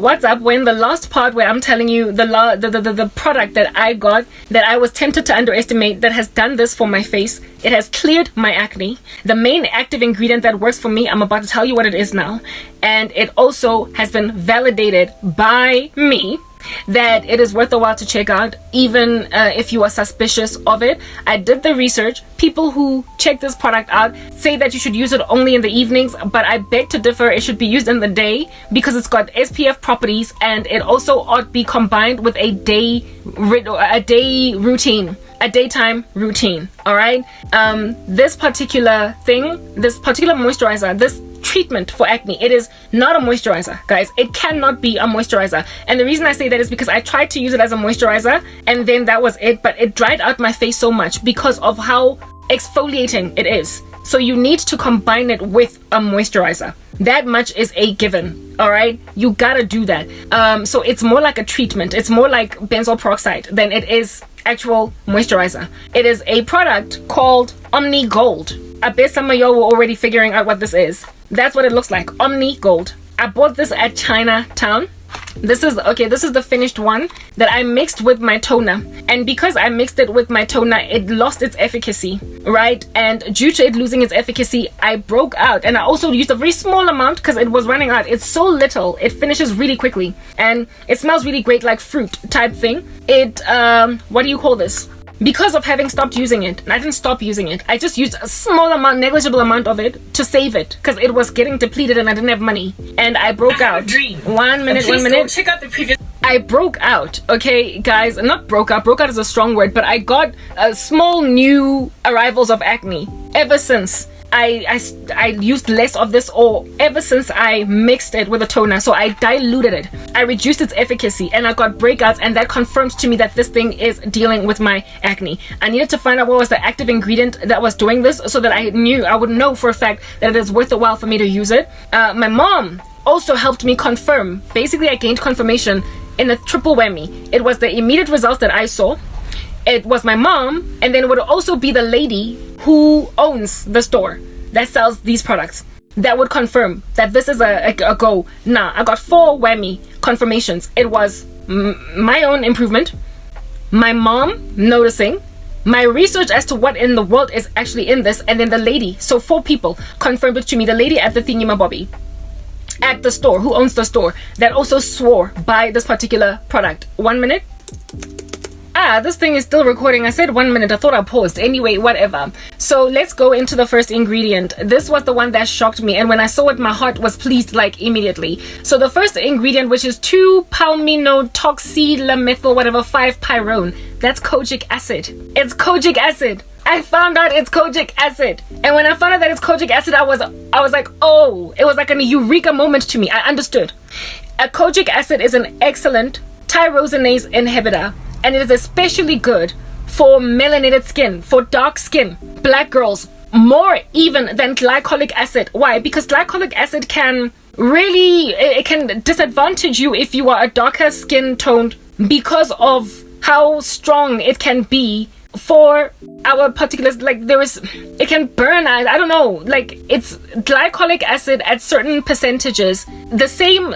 what's up when the last part where I'm telling you the product that I got that I was tempted to underestimate that has done this for my face. It has cleared my acne. The main active ingredient that works for me, I'm about to tell you what it is now. And it also has been validated by me that it is worth a while to check out, even if you are suspicious of it. I did the research. People who check this product out say that you should use it only in the evenings, but I beg to differ. It should be used in the day because it's got SPF properties, and it also ought to be combined with a daytime routine. All right. This particular moisturizer, this treatment for acne, it is not a moisturizer, guys. It cannot be a moisturizer. And the reason I say that is because I tried to use it as a moisturizer and then that was it, but it dried out my face so much because of how exfoliating it is. So you need to combine it with a moisturizer. That much is a given. All right, you gotta do that. So it's more like a treatment. It's more like benzoyl peroxide than it is actual moisturizer. It is a product called Omni Gold. I bet some of y'all were already figuring out what this is. That's what it looks like. Omni Gold. I bought this at Chinatown. This is the finished one that I mixed with my toner, and because I mixed it with my toner, it lost its efficacy, right? And due to it losing its efficacy, I broke out, and I also used a very small amount because it was running out. It's so little, it finishes really quickly, and it smells really great, like fruit type thing. It what do you call this? Because of having stopped using it, and I didn't stop using it, I just used a small amount, negligible amount of it to save it because it was getting depleted and I didn't have money. And I broke out. One minute. Check out the previous. I broke out, okay, guys. Not broke out. Broke out is a strong word, but I got small new arrivals of acne ever since I used less of this, or ever since I mixed it with a toner. So I diluted it, I reduced its efficacy, and I got breakouts, and that confirms to me that this thing is dealing with my acne. I needed to find out what was the active ingredient that was doing this so that I would know for a fact that it is worth a while for me to use it. My mom also helped me confirm. Basically, I gained confirmation in a triple whammy. It was the immediate results that I saw, it was my mom, and then it would also be the lady who owns the store that sells these products that would confirm that this is a go. Nah, I got 4 whammy confirmations. It was my own improvement, my mom noticing, my research as to what in the world is actually in this, and then the lady. So 4 people confirmed it to me. The lady at the thingy-ma-bobby at the store, who owns the store, that also swore by this particular product. 1 minute. This thing is still recording. I said 1 minute. I thought I paused. Anyway, whatever. So let's go into the first ingredient. This was the one that shocked me, and when I saw it, my heart was pleased like immediately. So the first ingredient, which is 2-palmitoxylamethyl whatever 5-pyrone. That's kojic acid. It's kojic acid. I found out it's kojic acid, and when I found out that it's kojic acid, I was like, oh, it was like a eureka moment to me. I understood. A kojic acid is an excellent tyrosinase inhibitor, and it is especially good for melanated skin, for dark skin, black girls, more even than glycolic acid. Why? Because glycolic acid can really, it can disadvantage you if you are a darker skin toned because of how strong it can be for our particulars. Like it can burn. I don't know, like it's glycolic acid at certain percentages. The same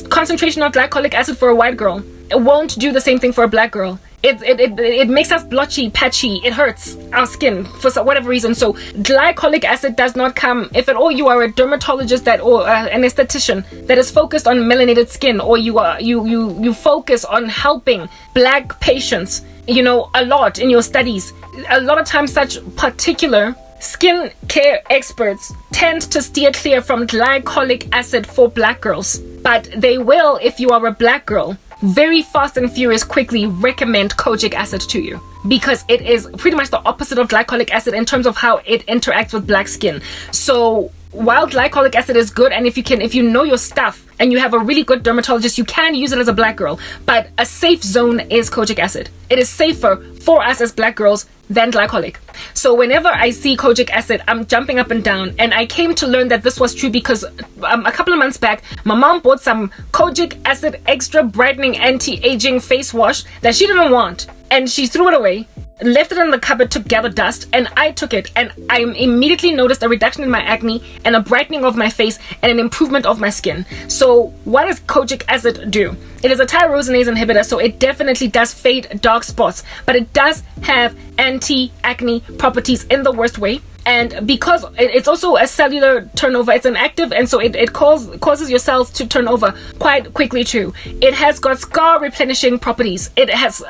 concentration of glycolic acid for a white girl, it won't do the same thing for a black girl. It makes us blotchy, patchy. It hurts our skin for whatever reason. So glycolic acid does not come. If at all you are a dermatologist or an esthetician that is focused on melanated skin, or you focus on helping black patients, a lot in your studies, a lot of times such particular skin care experts tend to steer clear from glycolic acid for black girls, but they will, if you are a black girl, very fast and furious quickly recommend kojic acid to you, because it is pretty much the opposite of glycolic acid in terms of how it interacts with black skin. So while glycolic acid is good, and if you know your stuff and you have a really good dermatologist, you can use it as a black girl, but a safe zone is kojic acid. It is safer for us as black girls than glycolic. So whenever I see kojic acid, I'm jumping up and down. And I came to learn that this was true because a couple of months back, my mom bought some kojic acid extra brightening anti-aging face wash that she didn't want, and she threw it away. left it in the cupboard to gather dust, and I took it, and I immediately noticed a reduction in my acne and a brightening of my face and an improvement of my skin. So what does kojic acid do? It is a tyrosinase inhibitor, so it definitely does fade dark spots, but it does have anti-acne properties in the worst way. And because it's also a cellular turnover, it's an active, and so it causes your cells to turn over quite quickly too. It has got scar replenishing properties. It has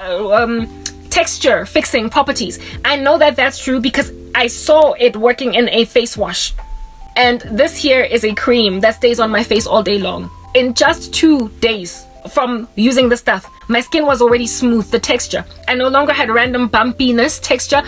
texture fixing properties. I know that that's true because I saw it working in a face wash. And this here is a cream that stays on my face all day long. In just 2 days from using the stuff, my skin was already smooth, the texture. I no longer had random bumpiness texture,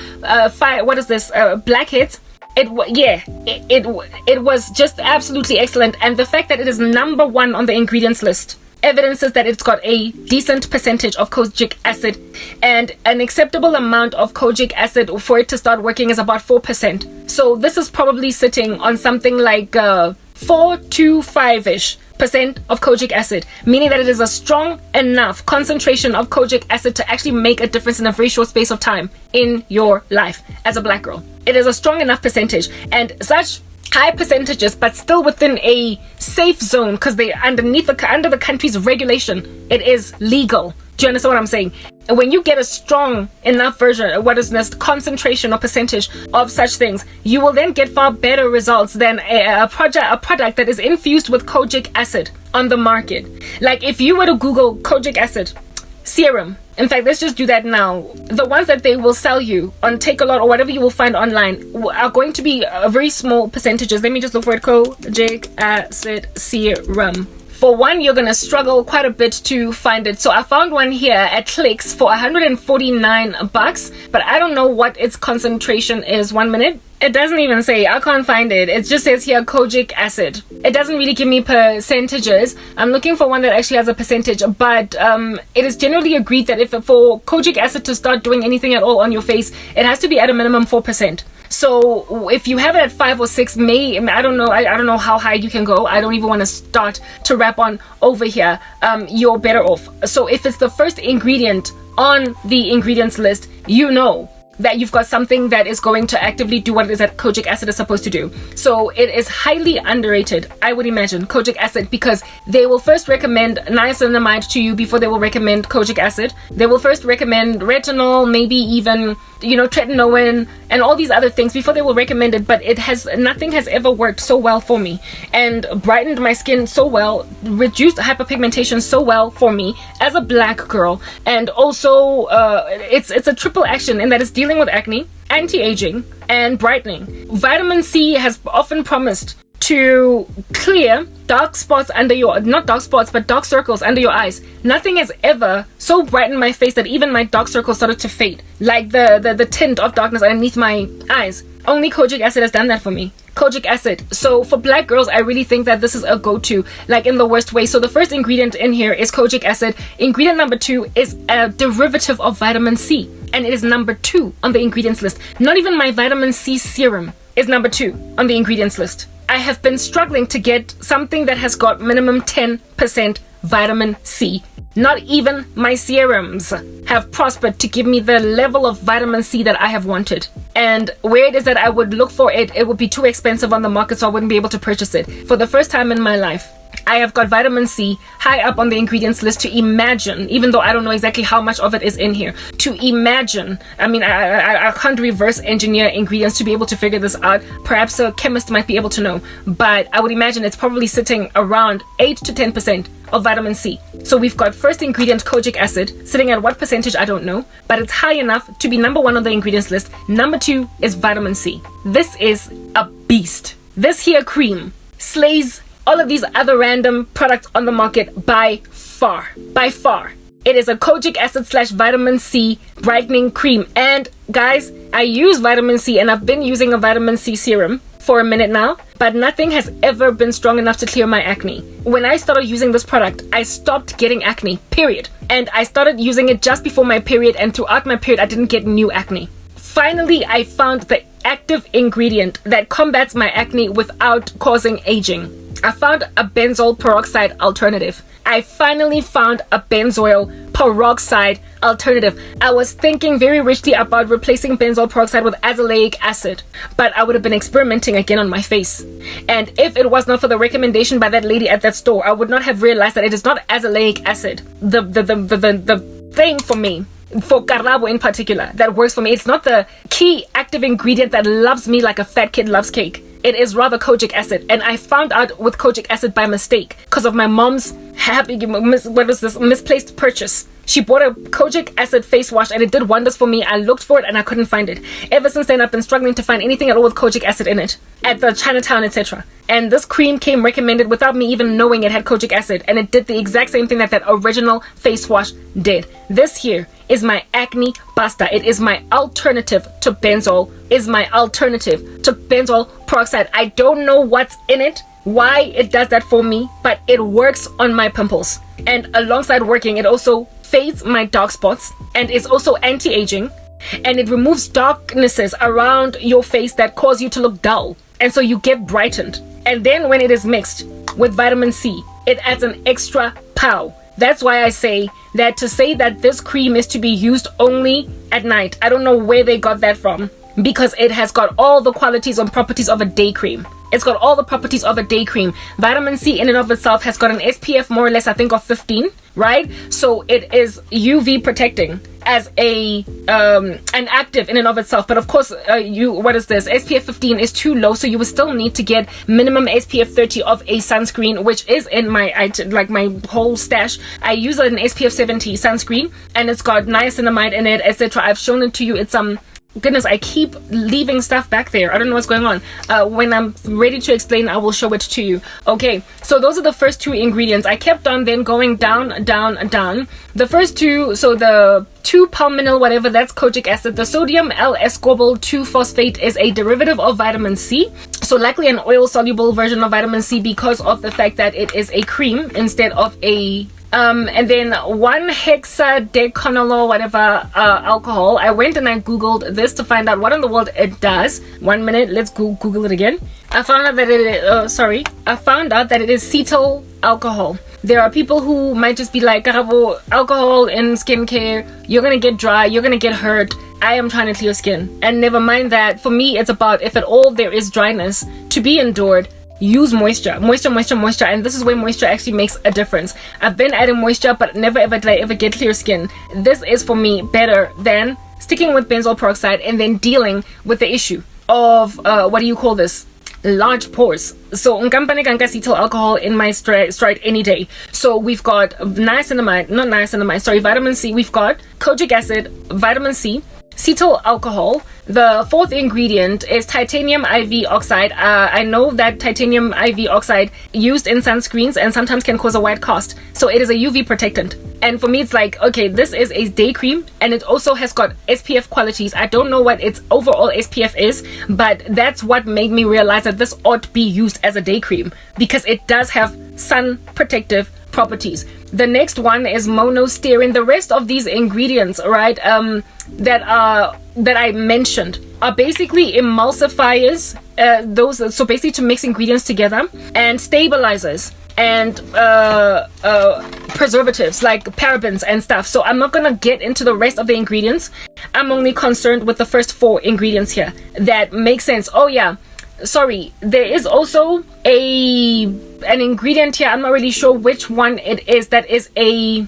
blackheads. It was just absolutely excellent. And the fact that it is number 1 on the ingredients list evidences that it's got a decent percentage of kojic acid, and an acceptable amount of kojic acid for it to start working is about 4%. So this is probably sitting on something like 4 to 5-ish % of kojic acid, meaning that it is a strong enough concentration of kojic acid to actually make a difference in a very short space of time in your life as a black girl. It is a strong enough percentage, and such high percentages, but still within a safe zone, because they under the country's regulation, it is legal. Do you understand what I'm saying? And when you get a strong enough version, what is this concentration or percentage of such things, you will then get far better results than a product that is infused with kojic acid on the market. Like if you were to Google kojic acid serum, in fact, let's just do that now. The ones that they will sell you on Take-A-Lot or whatever you will find online are going to be very small percentages. Let me just look for it. Kojic acid serum. For one, you're going to struggle quite a bit to find it. So I found one here at Clicks for $149, but I don't know what its concentration is. 1 minute. It doesn't even say. I can't find it. It just says here kojic acid. It doesn't really give me percentages. I'm looking for one that actually has a percentage, but it is generally agreed that if for kojic acid to start doing anything at all on your face, it has to be at a minimum 4%. So if you have it at 5 or 6, I don't know. I don't know how high you can go. I don't even want to start to wrap on over here. You're better off. So if it's the first ingredient on the ingredients list, you know that you've got something that is going to actively do what it is that kojic acid is supposed to do. So it is highly underrated, I would imagine, kojic acid, because they will first recommend niacinamide to you before they will recommend kojic acid. They will first recommend retinol, maybe even, tretinoin and all these other things before they will recommend it, but nothing has ever worked so well for me and brightened my skin so well, reduced hyperpigmentation so well for me as a black girl. And also it's a triple action in that it's dealing with acne, anti-aging, and brightening. Vitamin C has often promised to clear dark spots under your, not dark spots, but dark circles under your eyes. Nothing has ever so brightened my face that even my dark circles started to fade, like the tint of darkness underneath my eyes. Only kojic acid has done that for me. Kojic acid. So for black girls, I really think that this is a go-to, like in the worst way. So the first ingredient in here is kojic acid. Ingredient number 2 is a derivative of vitamin C, and it is number 2 on the ingredients list. Not even my vitamin C serum is number 2 on the ingredients list. I have been struggling to get something that has got minimum 10% vitamin C. Not even my serums have prospered to give me the level of vitamin C that I have wanted. And where it is that I would look for it, it would be too expensive on the market, so I wouldn't be able to purchase it. For the first time in my life, I have got vitamin C high up on the ingredients list to imagine, even though I don't know exactly how much of it is in here, to imagine. I mean, I can't reverse engineer ingredients to be able to figure this out. Perhaps a chemist might be able to know, but I would imagine it's probably sitting around 8 to 10% of vitamin C. So we've got first ingredient kojic acid sitting at what percentage I don't know, but it's high enough to be number 1 on the ingredients list. Number 2 is vitamin C. This is a beast. This here cream slays all of these other random products on the market by far. By far. It is a kojic acid / vitamin C brightening cream. And guys, I use vitamin C, and I've been using a vitamin C serum for a minute now, but nothing has ever been strong enough to clear my acne. When I started using this product, I stopped getting acne, period. And I started using it just before my period, and throughout my period, I didn't get new acne. Finally, I found the active ingredient that combats my acne without causing aging. I found a benzoyl peroxide alternative. I finally found a benzoyl peroxide alternative. I was thinking very richly about replacing benzoyl peroxide with azelaic acid, but I would have been experimenting again on my face. And if it was not for the recommendation by that lady at that store, I would not have realized that it is not azelaic acid. The thing for me, for Carrabo in particular, that works for me, it's not the key active ingredient that loves me like a fat kid loves cake. It is rather kojic acid, and I found out with kojic acid by mistake because of my mom's misplaced purchase. She bought a kojic acid face wash and it did wonders for me. I looked for it and I couldn't find it. Ever since then, I've been struggling to find anything at all with kojic acid in it at the Chinatown, etc. And this cream came recommended without me even knowing it had kojic acid, and it did the exact same thing that that original face wash did. This here is my acne pasta. It is my alternative to benzoyl. Peroxide. I don't know what's in it, why it does that for me, but it works on my pimples. And alongside working, it also fades my dark spots, and is also anti-aging, and it removes darknesses around your face that cause you to look dull, and so you get brightened. And then when it is mixed with vitamin C, it adds an extra pow. That's why I say that to say that this cream is to be used only at night, I don't know where they got that from, because it has got all the qualities and properties of a day cream. It's got all the properties of a day cream. Vitamin C in and of itself has got an SPF more or less, I think, of 15, right? So it is UV protecting as a an active in and of itself. But of course, SPF 15 is too low, so you would still need to get minimum SPF 30 of a sunscreen, which is in my my whole stash. I use an SPF 70 sunscreen, and it's got niacinamide in it, etc. I've shown it to you. It's goodness, I keep leaving stuff back there. I don't know what's going on. When I'm ready to explain, I will show it to you. Okay, so those are the first two ingredients. I kept on then going down. The first two, so the 2-palminyl whatever, that's kojic acid. The sodium L-ascorbyl 2-phosphate is a derivative of vitamin C. So likely an oil-soluble version of vitamin C because of the fact that it is a cream instead of a and then 1-hexadecanol whatever alcohol. I went and I googled this to find out what in the world it does. 1 minute, let's Google it again. I found out that it is cetyl alcohol. There are people who might just be like, Karabo, alcohol in skincare, you're gonna get dry, you're gonna get hurt. I am trying to clear skin, and never mind that. For me, it's about, if at all there is dryness to be endured, use moisture, and this is where moisture actually makes a difference. I've been adding moisture, but never ever did I ever get clear skin. This is for me better than sticking with benzoyl peroxide and then dealing with the issue of large pores. So cetyl alcohol in my stride any day. So we've got vitamin C, we've got kojic acid, vitamin C, cetyl alcohol. The fourth ingredient is titanium IV oxide. I know that titanium IV oxide used in sunscreens and sometimes can cause a white cast. So it is a UV protectant. And for me, it's like, okay, this is a day cream, and it also has got SPF qualities. I don't know what its overall SPF is, but that's what made me realize that this ought to be used as a day cream, because it does have sun protective properties. The next one is monostearin. The rest of these ingredients, right, that I mentioned are basically emulsifiers, so basically to mix ingredients together, and stabilizers, and preservatives like parabens and stuff. So I'm not gonna get into the rest of the ingredients. I'm only concerned with the first 4 ingredients here that make sense. Oh yeah, sorry, there is also an ingredient here, I'm not really sure which one it is, that is not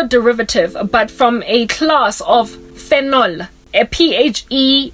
a derivative, but from a class of phenol, a PHENOL.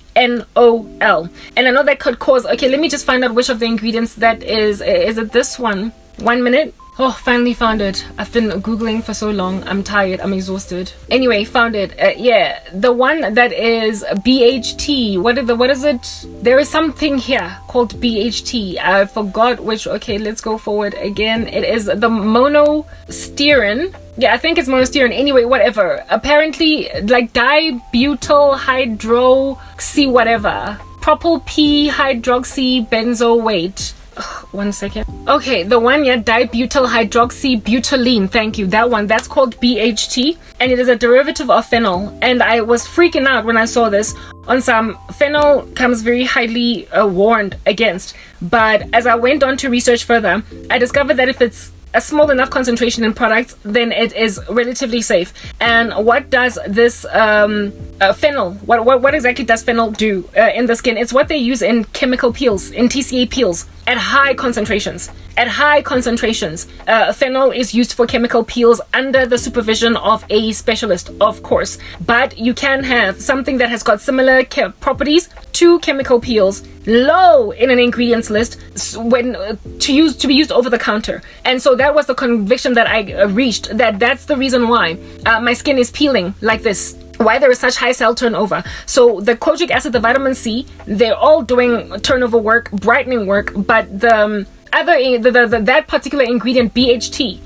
And I know that could cause, okay, let me just find out which of the ingredients that is it this one? 1 minute. Oh, finally found it. I've been Googling for so long. I'm tired. I'm exhausted. Anyway, found it. Yeah, the one that is BHT. What is it? There is something here called BHT. I forgot which. Okay, let's go forward again. It is the monostearin. Yeah, I think it's monostearin. Anyway, whatever. Apparently, like dibutyl hydroxy whatever. Propyl P hydroxy benzoate. 1 second. Okay, the one here, dibutyl hydroxybutylene. Thank you. That one. That's called BHT, and it is a derivative of phenol. And I was freaking out when I saw this. On some, phenol comes very highly warned against. But as I went on to research further, I discovered that if it's a small enough concentration in products, then it is relatively safe. And what does this phenol, what exactly does phenol do in the skin? It's what they use in chemical peels, in TCA peels, at high concentrations. At high concentrations, phenol is used for chemical peels under the supervision of a specialist, of course. But you can have something that has got similar properties to chemical peels low in an ingredients list when to be used over the counter. And so that was the conviction that I reached, that's the reason why my skin is peeling like this, why there is such high cell turnover. So the kojic acid, the vitamin C, they're all doing turnover work, brightening work, but the that particular ingredient, BHT,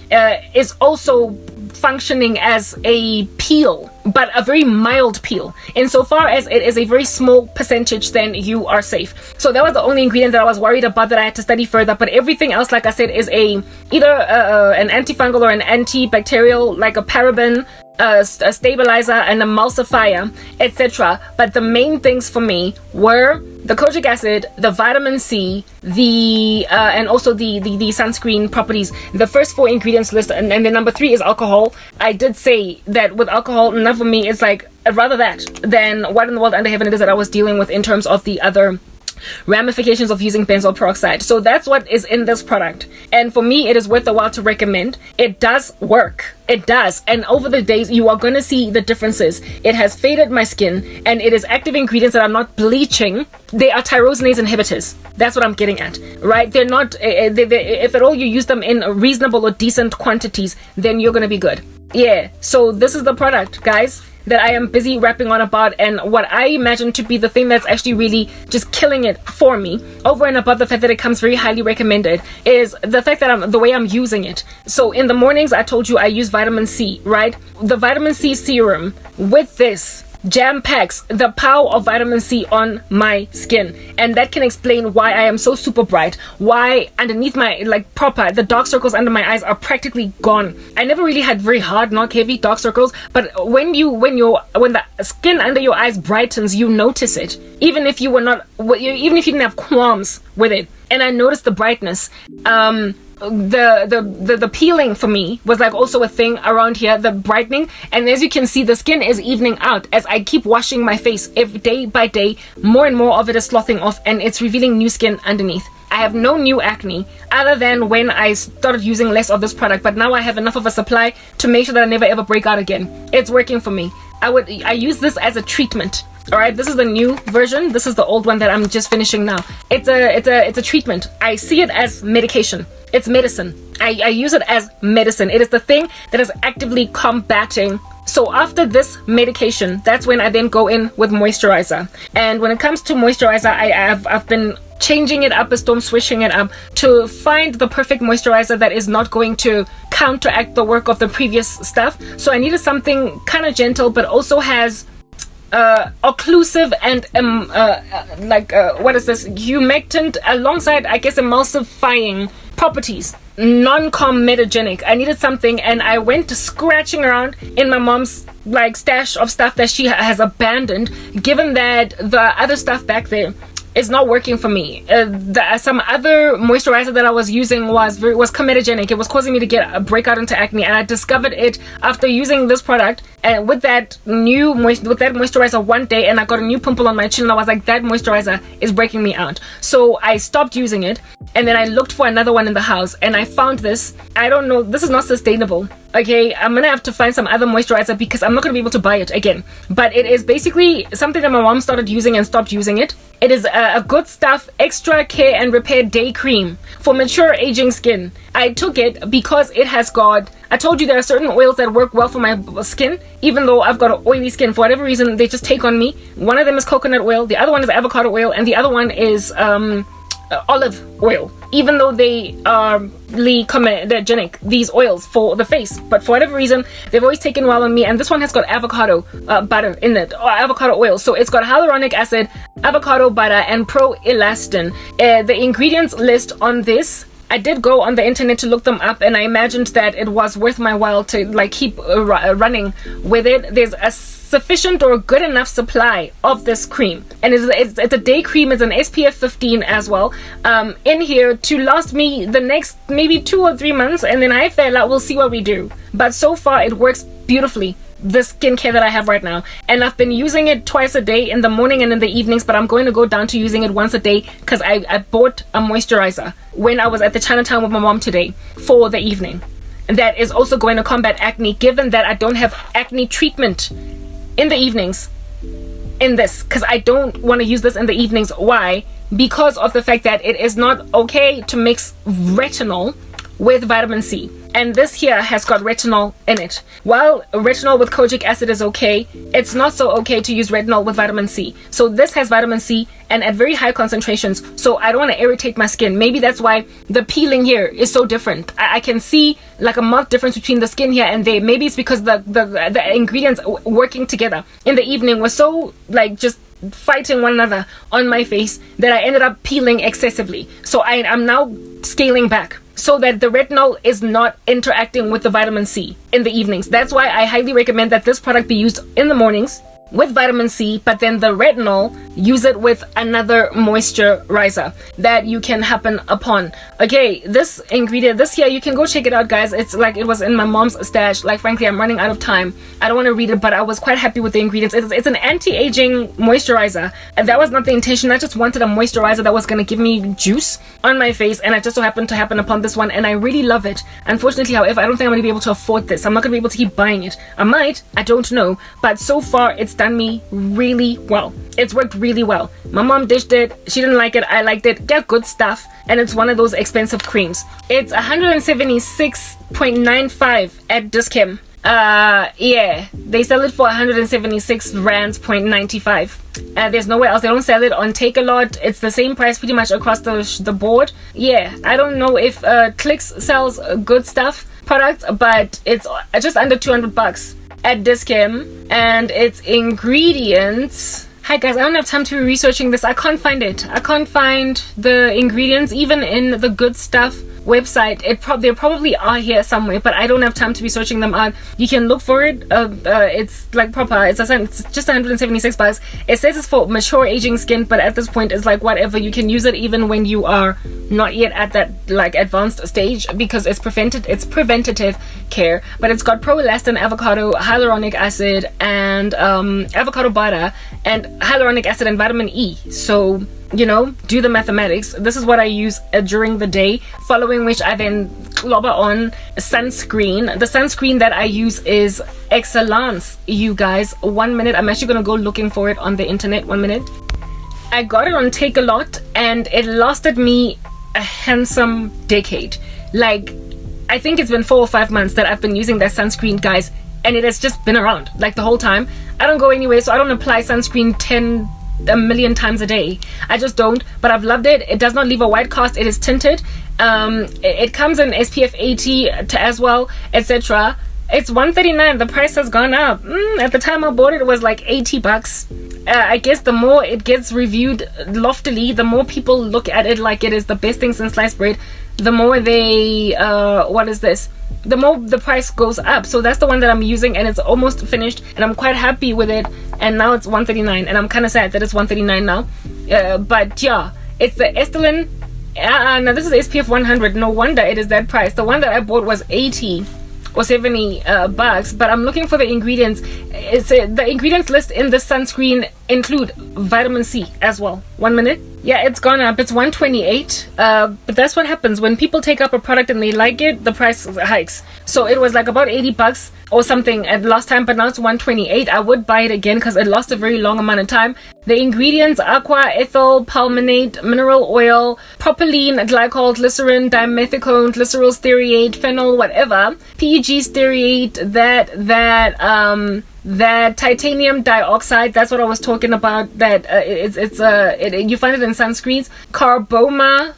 is also functioning as a peel, but a very mild peel. Insofar as it is a very small percentage, then you are safe. So that was the only ingredient that I was worried about that I had to study further. But everything else, like I said, is either an antifungal or an antibacterial, like a paraben, a stabilizer, an emulsifier, etc. But the main things for me were the kojic acid, the vitamin C, and also the sunscreen properties. The first 4 ingredients list, and then number 3 is alcohol. I did say that with alcohol, enough for me, it's like I'd rather that than what in the world under heaven it is that I was dealing with in terms of the other ramifications of using benzoyl peroxide. So that's what is in this product, and for me it is worth the while to recommend. It does work, it does, and over the days you are going to see the differences. It has faded my skin, and it is active ingredients that are not bleaching. They are tyrosinase inhibitors. That's what I'm getting at, right? They're not if at all you use them in reasonable or decent quantities, then you're going to be good. Yeah, so this is the product, guys, that I am busy rapping on about, and what I imagine to be the thing that's actually really just killing it for me, over and above the fact that it comes very highly recommended, is the fact that the way I'm using it. So in the mornings, I told you I use vitamin C, right? The vitamin C serum with this jam packs the power of vitamin C on my skin, and that can explain why I am so super bright, why underneath my, like, proper, the dark circles under my eyes are practically gone. I never really had very hard, not heavy dark circles, but when the skin under your eyes brightens, you notice it, even if you didn't have qualms with it. And I noticed the brightness. The peeling for me was like also a thing around here, the brightening, and as you can see, the skin is evening out as I keep washing my face every day by day. More and more of it is sloughing off, and it's revealing new skin underneath. I have no new acne other than when I started using less of this product, but now I have enough of a supply to make sure that I never ever break out again. It's working for me. I use this as a treatment. All right, this is the new version. This is the old one that I'm just finishing now. It's a treatment. I see it as medication. It's medicine. I use it as medicine. It is the thing that is actively combating. So after this medication, that's when I then go in with moisturizer. And when it comes to moisturizer, I've been changing it up a storm, switching it up to find the perfect moisturizer that is not going to counteract the work of the previous stuff. So I needed something kind of gentle, but also has occlusive and what is this, humectant alongside, I guess, emulsifying properties, non-comedogenic. I needed something, and I went some around in my mom's stash of stuff that she has abandoned, given that the other stuff back there is not working for me. Some other moisturizer that I was using was comedogenic. It was causing me to get a breakout into acne, and I discovered it after using this product. And with that moisturizer one day, and I got a new pimple on my chin, and I was like, that moisturizer is breaking me out. So I stopped using it, and then I looked for another one in the house, and I found this. I don't know, this is not sustainable. Okay, I'm gonna have to find some other moisturizer because I'm not gonna be able to buy it again. But it is basically something that my mom started using and stopped using it. It is a good stuff extra care and repair day cream for mature aging skin. I took it because it has got, I told you there are certain oils that work well for my skin, even though I've got an oily skin. For whatever reason, they just take on me. One of them is coconut oil, the other one is avocado oil, and the other one is olive oil. even though they are comedogenic, these oils for the face, but for whatever reason they've always taken well on me. And this one has got avocado butter in it, or avocado oil. So it's got hyaluronic acid, avocado butter, and pro-elastin. The ingredients list on this, I did go on the internet to look them up, and I imagined that it was worth my while to like keep running with it. There's a sufficient or good enough supply of this cream, and it's a day cream. It's an SPF 15 as well, in here to last me the next maybe 2 or 3 months, and then I feel like we'll see what we do. But so far it works beautifully, the skincare that I have right now, and I've been using it twice a day, in the morning and in the evenings, but I'm going to go down to using it once a day because I bought a moisturizer when I was at the Chinatown with my mom today for the evening, and that is also going to combat acne, given that I don't have acne treatment in the evenings in this, because I don't want to use this in the evenings. Why? Because of the fact that it is not okay to mix retinol with vitamin C, and this here has got retinol in it. While retinol with kojic acid is okay, it's not so okay to use retinol with vitamin C. So this has vitamin C, and at very high concentrations, so I don't want to irritate my skin. Maybe that's why the peeling here is so different. I can see like a marked difference between the skin here and there. Maybe it's because the ingredients working together in the evening were so like just fighting one another on my face that I ended up peeling excessively. So I'm now scaling back so that the retinol is not interacting with the vitamin C in the evenings. That's why I highly recommend that this product be used in the mornings with vitamin C, but then the retinol, use it with another moisturizer that you can happen upon. Okay, this ingredient, this here, you can go check it out, guys. It's like, it was in my mom's stash. Like, frankly, I'm running out of time. I don't want to read it, but I was quite happy with the ingredients. It's an anti-aging moisturizer, and that was not the intention. I just wanted a moisturizer that was going to give me juice on my face, and I just so happened to happen upon this one, and I really love it. Unfortunately, however, I don't think I'm going to be able to afford this. I'm not going to be able to keep buying it. I might, I don't know, but so far it's done me really well. It's worked really well. My mom dished it, she didn't like it, I liked it. Get good stuff, and it's one of those expensive creams. It's 176.95 at Dis-Chem. Yeah, they sell it for 176 rands 0.95. There's nowhere else. They don't sell it on Take A Lot. It's the same price pretty much across the board. Yeah, I don't know if Clicks sells good stuff products, but it's just under 200 bucks at Dis-Chem, and its ingredients. Hi guys, I don't have time to be researching this. I can't find it. I can't find the ingredients even in the Good Stuff website. They probably are here somewhere, but I don't have time to be searching them out. You can look for it. It's like proper. It's just 176 bucks. It says it's for mature aging skin, but at this point it's like whatever. You can use it even when you are not yet at that like advanced stage, because it's preventative care. But it's got pro-elastin, avocado, hyaluronic acid, and avocado butter, and hyaluronic acid and vitamin E. So, you know, do the mathematics. This is what I use during the day, following which I then clobber on sunscreen. The sunscreen that I use is Excellence, you guys. 1 minute, I'm actually gonna go looking for it on the internet. 1 minute. I got it on Take A Lot, and it lasted me a handsome decade. Like, I think it's been 4 or 5 months that I've been using that sunscreen, guys, and it has just been around like the whole time. I don't go anywhere, so I don't apply sunscreen 1 million times a day. I just don't, but I've loved it. It does not leave a white cast. It is tinted. It comes in SPF 80 as well, etc. It's $139. The price has gone up. At the time I bought it, it was like 80 bucks. I guess the more it gets reviewed loftily, the more people look at it like it is the best thing since sliced bread, the more they the more the price goes up. So that's the one that I'm using, and it's almost finished, and I'm quite happy with it. And now it's $139, and I'm kind of sad that it's $139 now. But yeah, it's the Estelin. Now this is SPF 100. No wonder it is that price. The one that I bought was 80 or 70 bucks, but I'm looking for the ingredients. The ingredients list in this sunscreen include vitamin C as well. 1 minute. Yeah, it's gone up. It's $128. But that's what happens when people take up a product and they like it, the price hikes. So it was like about 80 bucks or something at last time, but now it's $128. I would buy it again because it lost a very long amount of time. The ingredients: aqua, ethyl palminate, mineral oil, propylene, glycol, glycerin, dimethicone, glyceryl stearate, phenol, whatever, PEG stearate, that titanium dioxide, that's what I was talking about, that you find it in sunscreens. Carboma,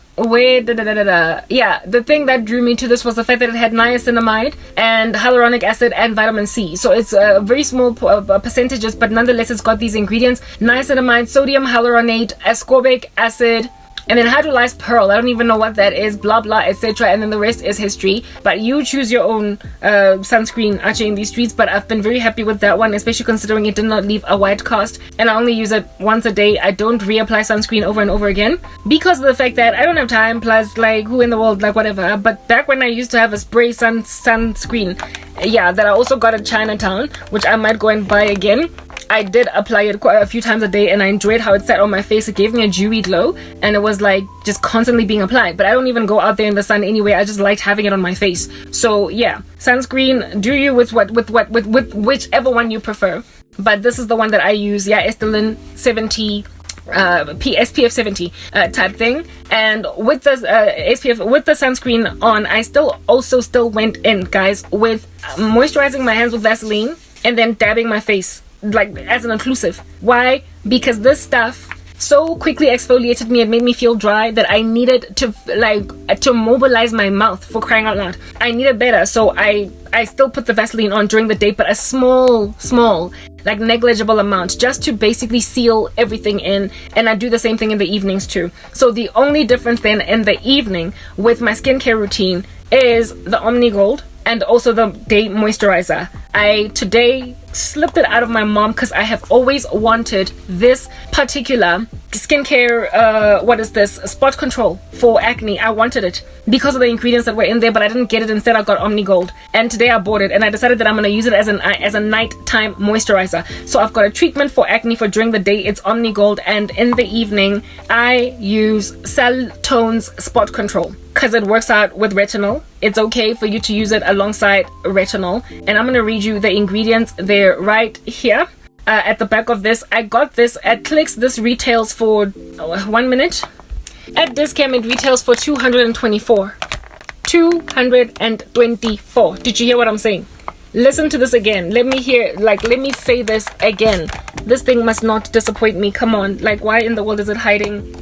yeah, the thing that drew me to this was the fact that it had niacinamide and hyaluronic acid and vitamin C. So it's very small percentages, but nonetheless it's got these ingredients: niacinamide, sodium hyaluronate, ascorbic acid, and then hydrolyzed pearl. I don't even know what that is, blah blah, etc. And then the rest is history. But you choose your own sunscreen out in these streets. But I've been very happy with that one, especially considering it did not leave a white cast, and I only use it once a day. I don't reapply sunscreen over and over again because of the fact that I don't have time, plus like who in the world, like whatever. But back when I used to have a spray sunscreen, yeah, that I also got at Chinatown, which I might go and buy again, I did apply it quite a few times a day, and I enjoyed how it sat on my face. It gave me a dewy glow, and it was like just constantly being applied. But I don't even go out there in the sun anyway. I just liked having it on my face. So yeah, sunscreen, do you with whichever one you prefer. But this is the one that I use. Yeah, Estelin 70 SPF 70 type thing. And with the SPF, with the sunscreen on, I still went in, guys, with moisturizing my hands with Vaseline and then dabbing my face, like as an inclusive. Why? Because this stuff so quickly exfoliated me and made me feel dry that I needed to mobilize my mouth, for crying out loud. I needed better, so I still put the Vaseline on during the day, but a small like negligible amount, just to basically seal everything in. And I do the same thing in the evenings too. So the only difference then in the evening with my skincare routine is the Omni Gold and also the day moisturizer. I today slipped it out of my mom because I have always wanted this particular skincare what is this, spot control for acne. I wanted it because of the ingredients that were in there, but I didn't get it. Instead I got Omni Gold, and today I bought it, and I decided that I'm going to use it as a nighttime moisturizer. So I've got a treatment for acne for during the day, it's Omni Gold, and in the evening I use Cell Tone's spot control because it works out with retinol. It's okay for you to use it alongside retinol, and I'm going to read you the ingredients. They're right here at the back of this. I got this at Clicks. This retails for 1 minute. At Discam it retails for 224. 224. Did you hear what I'm saying? Listen to this again. Let me say this again. This thing must not disappoint me. Come on, like, why in the world is it hiding?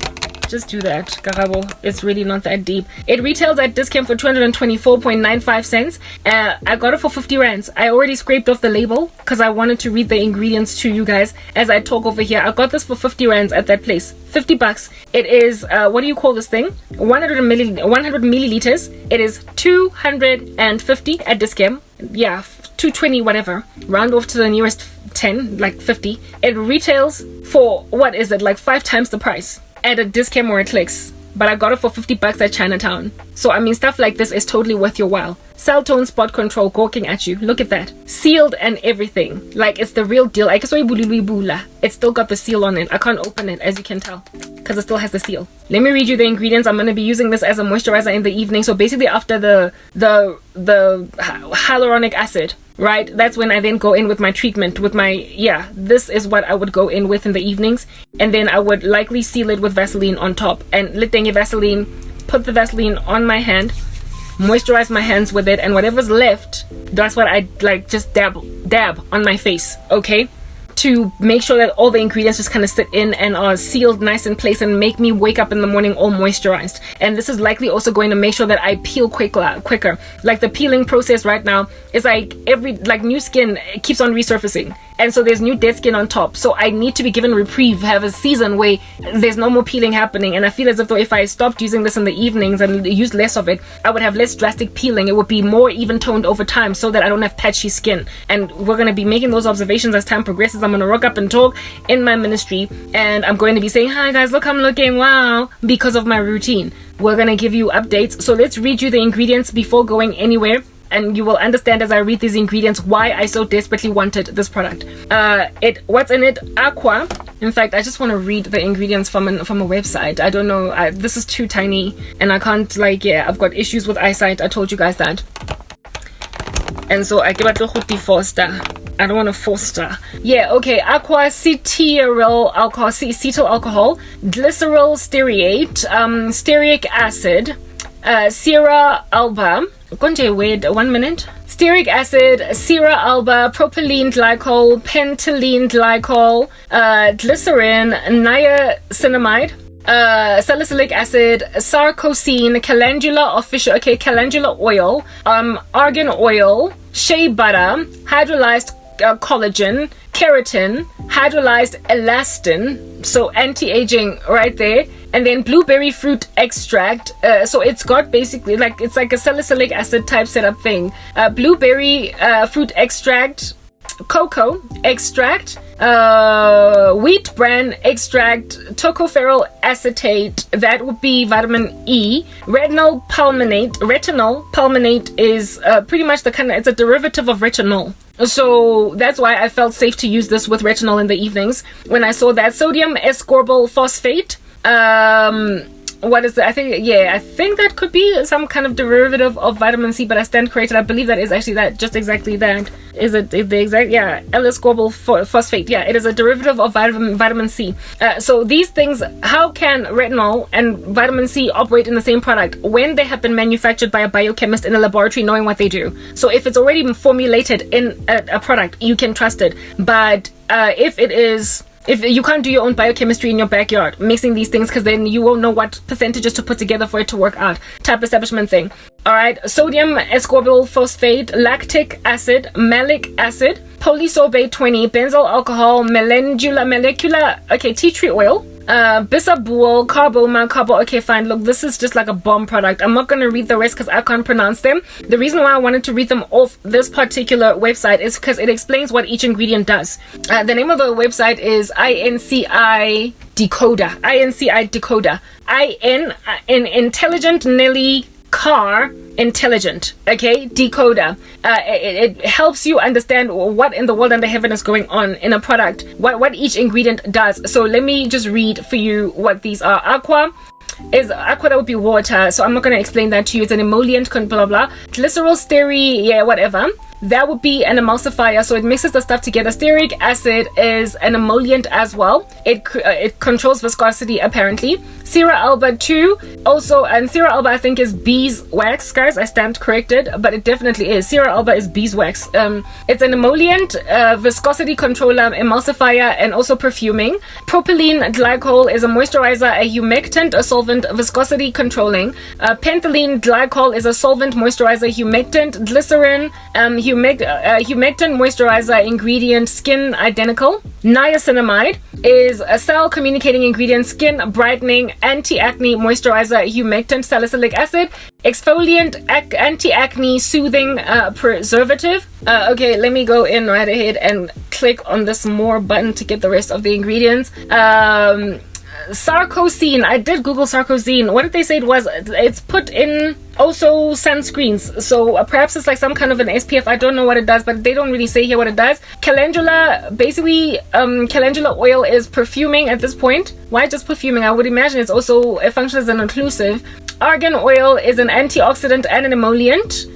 Just do that, Karabo. It's really not that deep. It retails at Discount for 224.95 cents. I got it for 50 rands. I already scraped off the label because I wanted to read the ingredients to you guys as I talk over here. I got this for 50 rands at that place. 50 bucks. It is what do you call this thing? 100 milliliters. It is 250 at Discount. Yeah, 220 whatever. Round off to the nearest 10, like 50. It retails for, what is it, like 5 times the price at a Discount or a Clicks, but I got it for 50 bucks at Chinatown. So I mean, stuff like this is totally worth your while. Cell Tone spot control gawking at you. Look at that, sealed and everything. Like, it's the real deal. It's still got the seal on it. I can't open it, as you can tell, because it still has the seal. Let me read you the ingredients. I'm going to be using this as a moisturizer in the evening. So basically after the hyaluronic acid, right, that's when I then go in with my treatment, with my, yeah, this is what I would go in with in the evenings, and then I would likely seal it with Vaseline on top. And litenge Vaseline, put the Vaseline on my hand, moisturize my hands with it, and whatever's left, that's what I like, just dab on my face, okay, to make sure that all the ingredients just kind of sit in and are sealed nice in place and make me wake up in the morning all moisturized. And this is likely also going to make sure that I peel quicker. Like, the peeling process right now is like new skin keeps on resurfacing, and so there's new dead skin on top. So I need to be given reprieve, have a season where there's no more peeling happening. And I feel as if though if I stopped using this in the evenings and used less of it, I would have less drastic peeling. It would be more even toned over time so that I don't have patchy skin. And we're going to be making those observations as time progresses. I'm going to rock up and talk in my ministry, and I'm going to be saying, hi guys, look, I'm looking, wow, because of my routine. We're going to give you updates. So let's read you the ingredients before going anywhere, and you will understand as I read these ingredients why I so desperately wanted this product. What's in it? Aqua. In fact, I just want to read the ingredients from a website. I don't know, this is too tiny and I can't, like, yeah, I've got issues with eyesight. I told you guys that, and so I give it to Foster. I don't want to foster. Yeah, okay. Aqua cetyl alcohol, glyceryl stearate, stearic acid, Sierra alba, Konje, wait 1 minute. Stearic acid, sera alba, propylene glycol, pentylene glycol, glycerin, niacinamide, salicylic acid, sarcosine, calendula official, calendula oil, argan oil, shea butter, hydrolyzed collagen, keratin, hydrolyzed elastin, so anti-aging right there, and then blueberry fruit extract. So it's got basically it's like a salicylic acid type setup thing. Blueberry fruit extract, cocoa extract, wheat bran extract, tocopherol acetate, that would be vitamin E, retinol palminate is pretty much it's a derivative of retinol. So that's why I felt safe to use this with retinol in the evenings. When I saw that sodium ascorbyl phosphate, what is that? I think that could be some kind of derivative of vitamin C, but I stand corrected. I believe that is actually that, just exactly that. Is it the exact? Yeah, L-ascorbyl phosphate. Yeah, it is a derivative of vitamin C. So these things, how can retinol and vitamin C operate in the same product when they have been manufactured by a biochemist in a laboratory knowing what they do? So if it's already formulated in a product, you can trust it. But if you can't do your own biochemistry in your backyard, mixing these things, because then you won't know what percentages to put together for it to work out. Type establishment thing. All right, sodium ascorbyl phosphate, lactic acid, malic acid, polysorbate 20, benzyl alcohol, molecular, tea tree oil, bisabuol, carbo. Okay, fine. Look, this is just like a bomb product. I'm not going to read the rest because I can't pronounce them. The reason why I wanted to read them off this particular website is because it explains what each ingredient does. The name of the website is INCI Decoder. In intelligent Nelly car intelligent, decoder. It helps you understand what in the world under heaven is going on in a product, what each ingredient does. So let me just read for you what these are. Aqua, that would be water, so I'm not going to explain that to you. It's an emollient, blah blah. Glycerol, whatever, that would be an emulsifier, so it mixes the stuff together. Stearic acid is an emollient as well. It controls viscosity apparently. Sera alba 2 also, and Sera alba I think is beeswax, guys. I stand corrected, but it definitely is. Sera alba is beeswax. It's an emollient, viscosity controller, emulsifier, and also perfuming. Propylene glycol is a moisturizer, a humectant, a solvent, viscosity controlling. Pentylene glycol is a solvent, moisturizer, humectant. Glycerin, humectant, moisturizer, ingredient, skin identical. Niacinamide is a cell communicating ingredient, skin brightening, anti-acne, moisturizer, humectant, salicylic acid, exfoliant, anti-acne, soothing, preservative. Okay, let me go in right ahead and click on this more button to get the rest of the ingredients. Sarcosine, I did Google sarcosine. What did they say it was? It's put in also sunscreens, so perhaps it's like some kind of an SPF. I don't know what it does, but they don't really say here what it does. Calendula, basically, calendula oil is perfuming at this point. Why just perfuming? I would imagine it functions as an occlusive. Argan oil is an antioxidant and an emollient.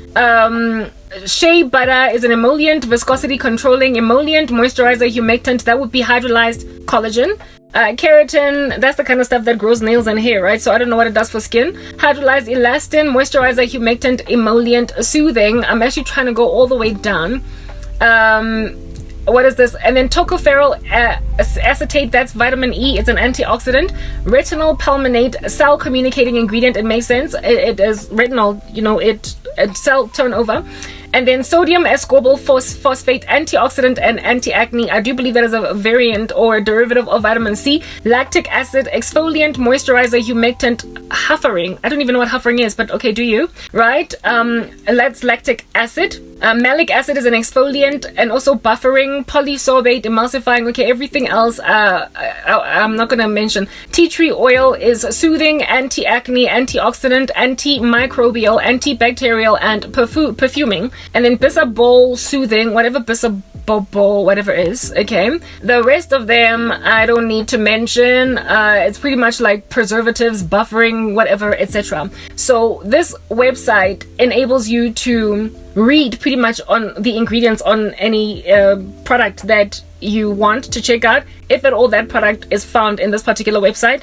Shea butter is an emollient, viscosity controlling, emollient, moisturizer, humectant. That would be hydrolyzed collagen. Keratin, that's the kind of stuff that grows nails and hair, right? So I don't know what it does for skin. Hydrolyzed elastin, moisturizer, humectant, emollient, soothing. I'm actually trying to go all the way down. What is this? And then tocopherol acetate, that's vitamin E. It's an antioxidant. Retinol palminate, cell communicating ingredient. It makes sense. It is retinol, it cell turnover. And then sodium ascorbyl phosphate, antioxidant and anti-acne. I do believe that is a variant or a derivative of vitamin C. Lactic acid, exfoliant, moisturizer, humectant, huffering. I don't even know what huffering is, but okay, do you? Right? That's lactic acid. Malic acid is an exfoliant and also buffering, polysorbate, emulsifying. Okay, everything else I'm not going to mention. Tea tree oil is soothing, anti-acne, antioxidant, antimicrobial, antibacterial, and perfuming. And then bisabuol, soothing, whatever is. Okay, the rest of them I don't need to mention. It's pretty much like preservatives, buffering, whatever, etc. So this website enables you to read pretty much on the ingredients on any product that you want to check out, if at all that product is found in this particular website.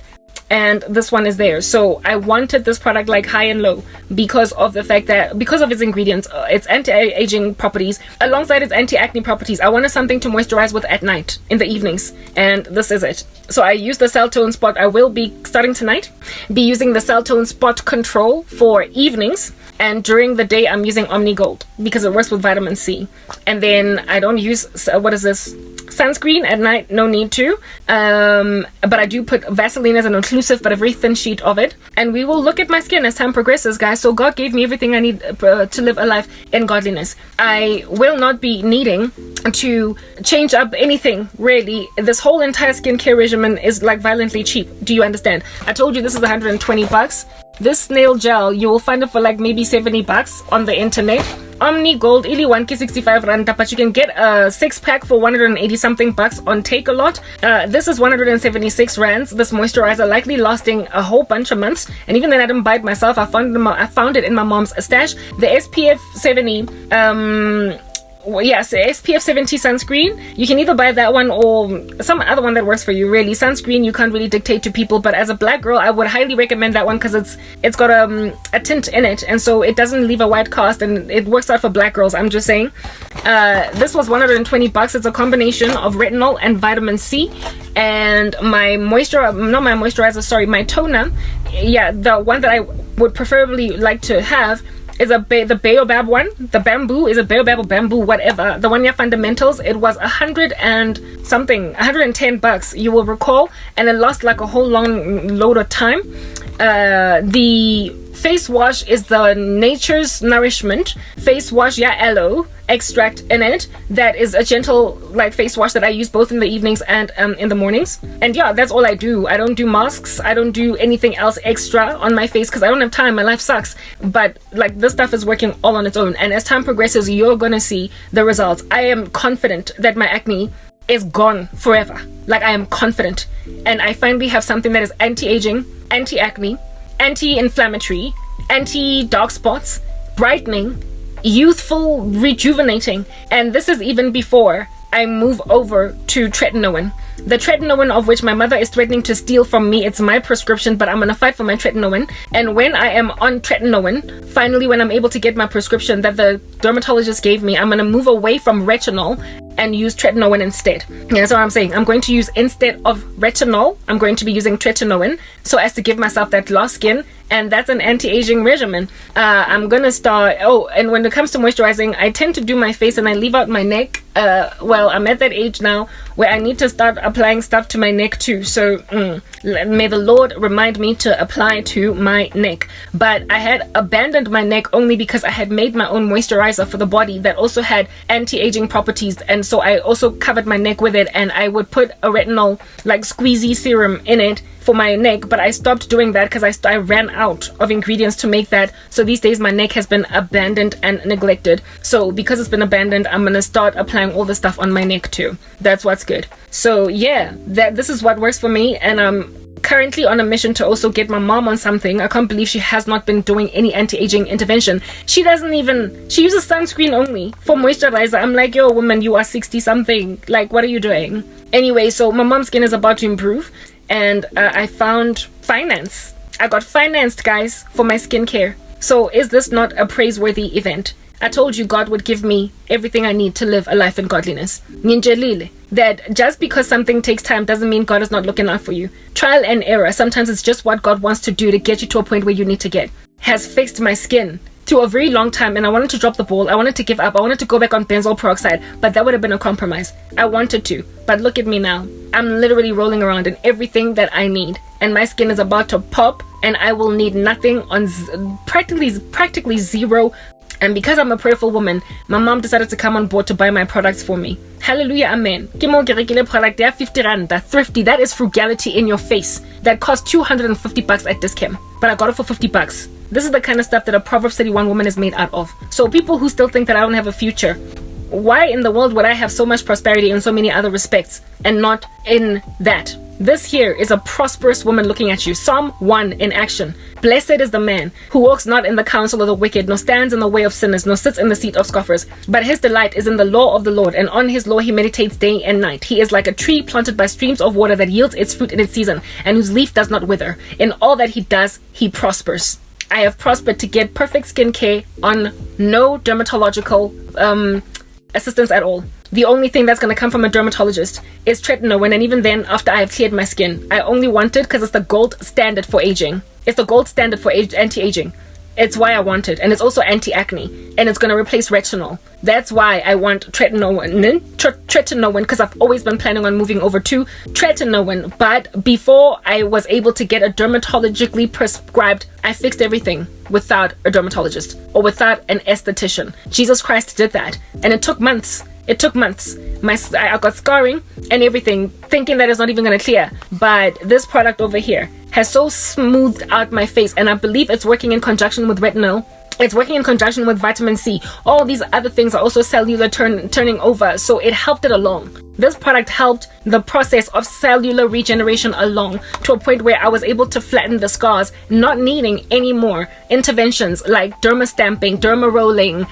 and this one is there. So I wanted this product like high and low because of the fact that, because of its ingredients, its anti-aging properties alongside its anti-acne properties. I wanted something to moisturize with at night, in the evenings, and this is it. So I use the Cell Tone Spot. I will be, starting tonight, be using the Cell Tone Spot Control for evenings, and during the day I'm using Omni Gold because it works with vitamin C. And then I don't use, what is this, sunscreen at night, no need to, but I do put Vaseline as an inclusive, but a very thin sheet of it. And we will look at my skin as time progresses, guys. So God gave me everything I need to live a life in godliness. I will not be needing to change up anything, really. This whole entire skincare regimen is like violently cheap. Do you understand? I told you this is 120 bucks. This nail gel, you will find it for like maybe 70 bucks on the internet. Omni Gold, Eerie 1K 65 rand, but you can get a 6-pack for 180 something bucks on Take-A-Lot. This is 176 rands. This moisturizer likely lasting a whole bunch of months. And even then I didn't buy it myself. I found it in my mom's stash. The SPF 70, yes, SPF 70 sunscreen. You can either buy that one or some other one that works for you, really. Sunscreen you can't really dictate to people, but as a black girl I would highly recommend that one because it's got a tint in it, and so it doesn't leave a white cast, and it works out for black girls. I'm just saying. This was 120 bucks. It's a combination of retinol and vitamin C. And my my toner, yeah, the one that I would preferably like to have is the Baobab one. The bamboo is a Baobab or bamboo, whatever. The one your fundamentals, it was 110 bucks, you will recall, and it lost like a whole long load of time. The face wash is the Nature's Nourishment face wash, yeah, aloe extract in it. That is a gentle like face wash that I use both in the evenings and in the mornings. And yeah, that's all I do. I don't do masks. I don't do anything else extra on my face because I don't have time. My life sucks. But like, this stuff is working all on its own, and as time progresses you're gonna see the results. I am confident that my acne is gone forever. Like, I am confident, and I finally have something that is anti-aging, anti-acne, anti-inflammatory, anti-dark spots, brightening, youthful, rejuvenating. And this is even before I move over to tretinoin. The tretinoin of which my mother is threatening to steal from me. It's my prescription, but I'm gonna fight for my tretinoin. And when I am on tretinoin, finally, when I'm able to get my prescription that the dermatologist gave me, I'm gonna move away from retinol and use tretinoin instead. Yeah, that's what I'm saying. I'm going to use, instead of retinol, I'm going to be using tretinoin so as to give myself that gloss skin. And that's an anti-aging regimen. I'm gonna start, and when it comes to moisturizing, I tend to do my face and I leave out my neck. Well, I'm at that age now where I need to start applying stuff to my neck too. So may the Lord remind me to apply to my neck. But I had abandoned my neck only because I had made my own moisturizer for the body that also had anti-aging properties, and so I also covered my neck with it, and I would put a retinol like squeezy serum in it for my neck. But I stopped doing that because I ran out of ingredients to make that. So these days my neck has been abandoned and neglected. So because it's been abandoned, I'm gonna start applying all the stuff on my neck too. That's what's good. So yeah, this is what works for me, and I'm currently on a mission to also get my mom on something. I can't believe she has not been doing any anti-aging intervention. She uses sunscreen only for moisturizer. I'm like, yo woman, you are 60 something, like what are you doing? Anyway, so my mom's skin is about to improve, and I found finance. I got financed, guys, for my skincare. So is this not a praiseworthy event? I told you God would give me everything I need to live a life in godliness. Ninjelile. That just because something takes time doesn't mean God is not looking out for you. Trial and error, sometimes it's just what God wants to do to get you to a point where you need to get. Has fixed my skin to a very long time, and I wanted to drop the ball. I wanted to give up. I wanted to go back on benzoyl peroxide, but that would have been a compromise. I wanted to, but look at me now. I'm literally rolling around in everything that I need, and my skin is about to pop, and I will need nothing on practically zero. And because I'm a prayerful woman, my mom decided to come on board to buy my products for me. Hallelujah, amen. Ke mo ke rekile product ya 50 rand, thrifty. That is frugality in your face. That cost 250 bucks at Discam, but I got it for 50 bucks. This is the kind of stuff that a Proverbs 31 woman is made out of. So people who still think that I don't have a future, why in the world would I have so much prosperity in so many other respects and not in that? This here is a prosperous woman looking at you. Psalm 1 in action. Blessed is the man who walks not in the counsel of the wicked, nor stands in the way of sinners, nor sits in the seat of scoffers. But his delight is in the law of the Lord, and on his law he meditates day and night. He is like a tree planted by streams of water that yields its fruit in its season, and whose leaf does not wither. In all that he does, he prospers. I have prospered to get perfect skincare on no dermatological assistance at all. The only thing that's going to come from a dermatologist is tretinoin, and even then, after I have cleared my skin. I only want it because it's the gold standard for aging. It's the gold standard for anti-aging. It's why I want it, and it's also anti-acne, and it's going to replace retinol. That's why I want tretinoin, because I've always been planning on moving over to tretinoin. But before I was able to get a dermatologically prescribed, I fixed everything without a dermatologist or without an esthetician. Jesus Christ did that, and it took months. It took months. I got scarring and everything, thinking that it's not even going to clear. But this product over here has so smoothed out my face, and I believe it's working in conjunction with retinol. It's working in conjunction with vitamin C. All these other things are also cellular turning over, so it helped it along. This product helped the process of cellular regeneration along to a point where I was able to flatten the scars, not needing any more interventions like derma stamping, derma rolling,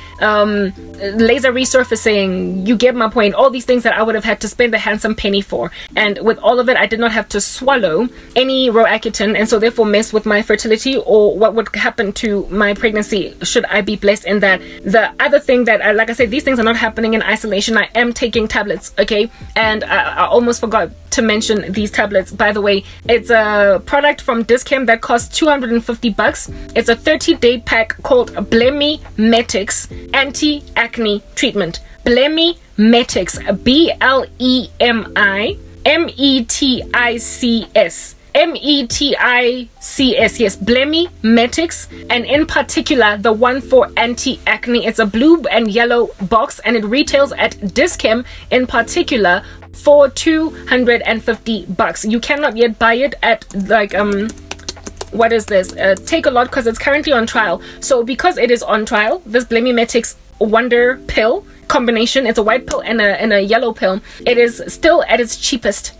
laser resurfacing. You get my point. All these things that I would have had to spend a handsome penny for. And with all of it, I did not have to swallow any Roaccutane, and so therefore mess with my fertility or what would happen to my pregnancy should I be blessed in that. The other thing that, like I said, these things are not happening in isolation. I am taking tablets, okay? And I almost forgot to mention these tablets. By the way, it's a product from Discam that costs $250. It's a 30-day pack called Blemimetics Anti-Acne Treatment. Blemimetics, Blemimetics. METICS, yes, Blemimetics, and in particular the one for anti-acne. It's a blue and yellow box, and it retails at Discam in particular for $250. You cannot yet buy it at like what is this? Take a Lot, because it's currently on trial. So because it is on trial, this Blemimetics Wonder Pill combination, it's a white pill and a yellow pill, it is still at its cheapest.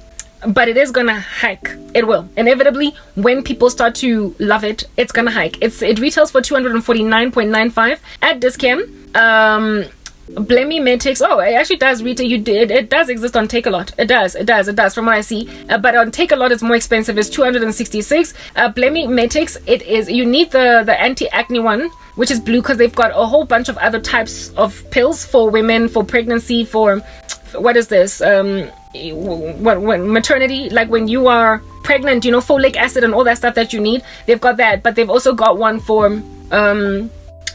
But it is gonna hike. It will inevitably, when people start to love it, it's gonna hike. It retails for $249.95 at Discam. Blemimetics, oh, it actually does retail. It does exist on Take A Lot. It does from what I see. But on Take A Lot, it's more expensive. It's $266. Blemimetics, it is. You need the anti-acne one, which is blue, because they've got a whole bunch of other types of pills for women, for pregnancy, for what is this? When maternity, like when you are pregnant, you know, folic acid and all that stuff that you need. They've got that, but they've also got one for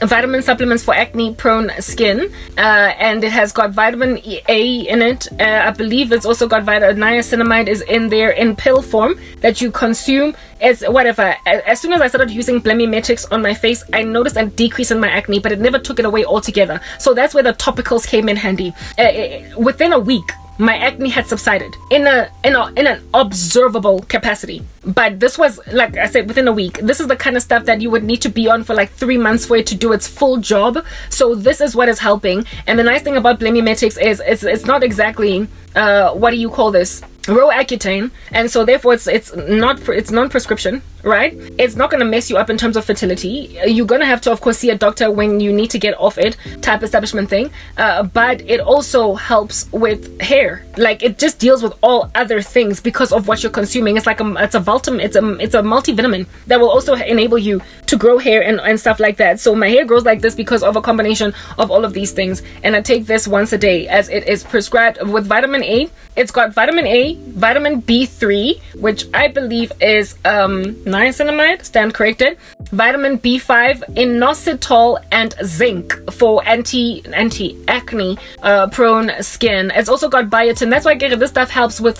vitamin supplements for acne prone skin, and it has got vitamin A in it. I believe it's also got niacinamide is in there in pill form that you consume. It's whatever. As soon as I started using Blemimetics on my face, I noticed a decrease in my acne, but it never took it away altogether. So that's where the topicals came in handy. Within a week, my acne had subsided in an observable capacity. But this was, like I said, within a week. This is the kind of stuff that you would need to be on for like 3 months for it to do its full job. So this is what is helping. And the nice thing about Blemimetics is it's not exactly what do you call this? Roaccutane, and so therefore it's non-prescription, right? It's not going to mess you up in terms of fertility. You're going to have to, of course, see a doctor when you need to get off it, type establishment thing, but it also helps with hair. Like, it just deals with all other things because of what you're consuming. It's like it's a multivitamin that will also enable you to grow hair and stuff like that. So my hair grows like this because of a combination of all of these things, and I take this once a day as it is prescribed with vitamin A. It's got vitamin A, vitamin B3, which I believe is niacinamide, stand corrected, vitamin B5, inositol, and zinc for anti-acne prone skin. It's also got biotin. That's why this stuff helps with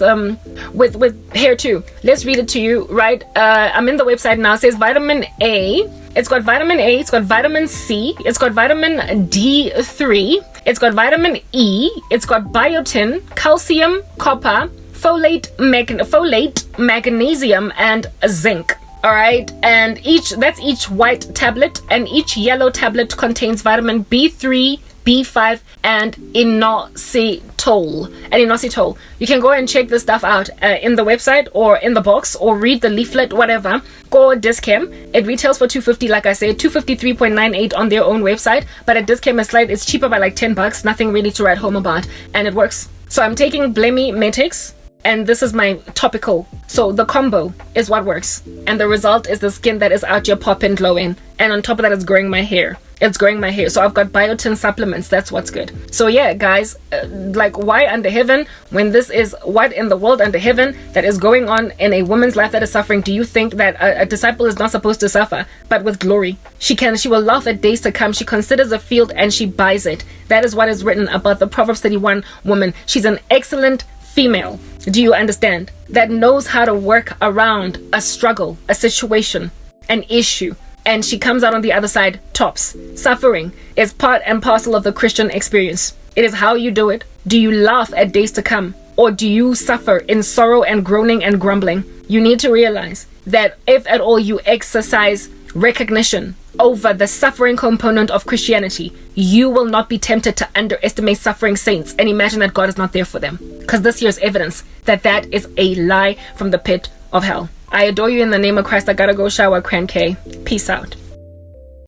hair too. Let's read it to you, right? I'm in the website now. It says vitamin A. It's got vitamin A, it's got vitamin C, it's got vitamin D3, it's got vitamin E, it's got biotin, calcium, copper, folate, magnesium, and zinc. All right, and that's each white tablet, and each yellow tablet contains vitamin B3, B5, and inositol. You can go and check this stuff out in the website or in the box, or read the leaflet, whatever. Go Dischem. It retails for $250, like I said, $253.98 on their own website, but at Dischem it's cheaper by like $10. Nothing really to write home about, and it works. So I'm taking Blemi Metix, and this is my topical. So the combo is what works, and the result is the skin that is out here popping, glowing, and on top of that, it's growing my hair. So I've got biotin supplements. That's what's good. So yeah, guys, like, why under heaven, when this is what in the world under heaven that is going on in a woman's life that is suffering, do you think that a disciple is not supposed to suffer, but with glory? She will laugh at days to come. She considers a field and she buys it. That is what is written about the Proverbs 31 woman. She's an excellent female. Do you understand? That knows how to work around a struggle, a situation, an issue. And she comes out on the other side tops. Suffering is part and parcel of the Christian experience. It is how you do it. Do you laugh at days to come, or do you suffer in sorrow and groaning and grumbling? You need to realize that if at all you exercise recognition over the suffering component of Christianity, you will not be tempted to underestimate suffering saints and imagine that God is not there for them. Because this here's evidence that that is a lie from the pit of hell. I adore you in the name of Christ. I gotta go shower, crank K. Peace out.